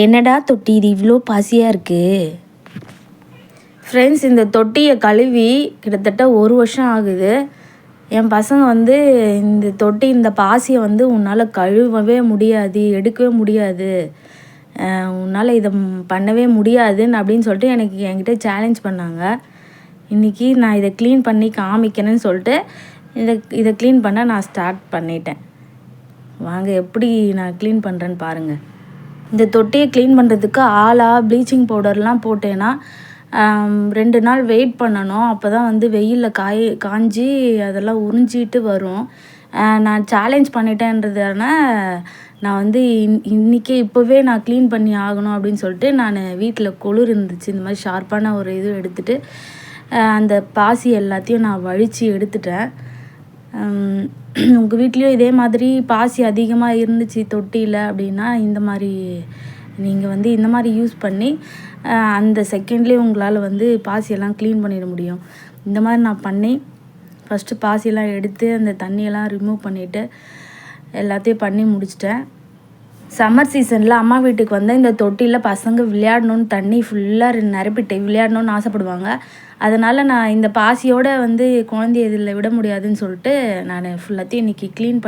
என்னடா தொட்டி இது இவ்வளோ பாசியாக இருக்குது? ஃப்ரெண்ட்ஸ், இந்த தொட்டியை கழுவி கிட்டத்தட்ட 1 வருஷம் ஆகுது. என் பசங்க வந்து இந்த தொட்டி இந்த பாசியை வந்து உன்னால் கழுவவே முடியாது, எடுக்கவே முடியாது, உன்னால் இதை பண்ணவே முடியாதுன்னு அப்படின்னு சொல்லிட்டு என்கிட்ட சேலஞ்ச் பண்ணாங்க. இன்றைக்கி நான் இதை க்ளீன் பண்ணி காமிக்கணும்னு சொல்லிட்டு இதை க்ளீன் பண்ண நான் ஸ்டார்ட் பண்ணிட்டேன். வாங்க எப்படி நான் க்ளீன் பண்ணுறேன்னு பாருங்கள். இந்த தொட்டியை க்ளீன் பண்ணுறதுக்கு ஆளாக ப்ளீச்சிங் பவுடர்லாம் போட்டேன்னா 2 நாள் வெயிட் பண்ணணும். அப்போ தான் வந்து வெயிலில் காஞ்சி அதெல்லாம் உறிஞ்சிட்டு வரும். நான் சேலஞ்ச் பண்ணிட்டேன்றதான நான் வந்து இன்றைக்கே இப்போவே நான் க்ளீன் பண்ணி ஆகணும் அப்படின்னு சொல்லிட்டு நான் வீட்டில் குளிர் இருந்துச்சு. இந்த மாதிரி ஷார்ப்பான ஒரு இது எடுத்துகிட்டு அந்த பாசி எல்லாத்தையும் நான் வழித்து எடுத்துட்டேன். உங்கள் வீட்லேயும் இதே மாதிரி பாசி அதிகமாக இருந்துச்சு தொட்டியில் அப்படின்னா இந்த மாதிரி நீங்கள் வந்து இந்த மாதிரி யூஸ் பண்ணி அந்த செகண்ட்லேயே உங்களால் வந்து பாசியெல்லாம் க்ளீன் பண்ணிட முடியும். இந்த மாதிரி நான் பண்ணி ஃபஸ்ட்டு பாசியெல்லாம் எடுத்து அந்த தண்ணியெல்லாம் ரிமூவ் பண்ணிவிட்டு எல்லாத்தையும் பண்ணி முடிச்சிட்டேன். சம்மர் சீசனில் அம்மா வீட்டுக்கு வந்து இந்த தொட்டியில் பசங்க விளையாடணுன்னு தண்ணி ஃபுல்லாக நிரப்பிட்டு விளையாடணுன்னு ஆசைப்படுவாங்க. அதனால் நான் இந்த பாசியோடு வந்து குழந்தைய இதில் விட முடியாதுன்னு சொல்லிட்டு நான் ஃபுல்லாத்தையும் இன்றைக்கி க்ளீன்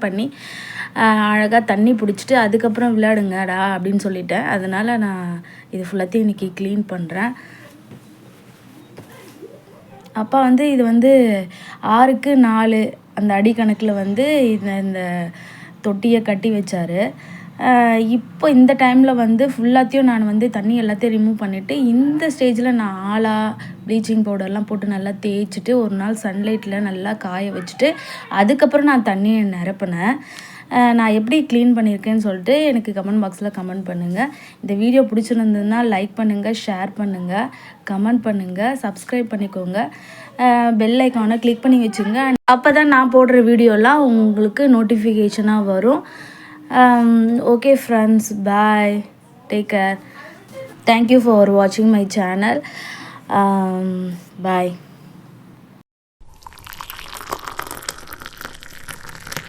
பண்ணி அழகாக தண்ணி பிடிச்சிட்டு அதுக்கப்புறம் விளையாடுங்கடா அப்படின்னு சொல்லிட்டேன். அதனால் நான் இது ஃபுல்லாத்தையும் இன்றைக்கி க்ளீன் பண்ணுறேன். அப்பா வந்து இது வந்து 6க்கு 4 அந்த அடிக்கணக்கில் வந்து இந்த தொட்டியை கட்டி வச்சார். இப்போ இந்த டைமில் வந்து ஃபுல்லாத்தையும் நான் வந்து தண்ணி எல்லாத்தையும் ரிமூவ் பண்ணிவிட்டு இந்த ஸ்டேஜில் நான் ப்ளீச்சிங் பவுடர்லாம் போட்டு நல்லா தேய்ச்சிட்டு ஒரு நாள் சன்லைட்டில் நல்லா காய வச்சுட்டு அதுக்கப்புறம் நான் தண்ணியை நிரப்பினேன். நான் எப்படி க்ளீன் பண்ணியிருக்கேன்னு சொல்லிட்டு எனக்கு கமெண்ட் பாக்ஸில் கமெண்ட் பண்ணுங்கள். இந்த வீடியோ பிடிச்சிருந்ததுன்னா லைக் பண்ணுங்கள், ஷேர் பண்ணுங்கள், கமெண்ட் பண்ணுங்கள், சப்ஸ்கிரைப் பண்ணிக்கோங்க, பெல் ஐக்கானை கிளிக் பண்ணி வச்சுங்க. அப்போ தான் நான் போடுற வீடியோலாம் உங்களுக்கு நோட்டிஃபிகேஷனாக வரும். Okay friends, bye, take care, thank you for வாட்சிங் மை சேனல். பாய்.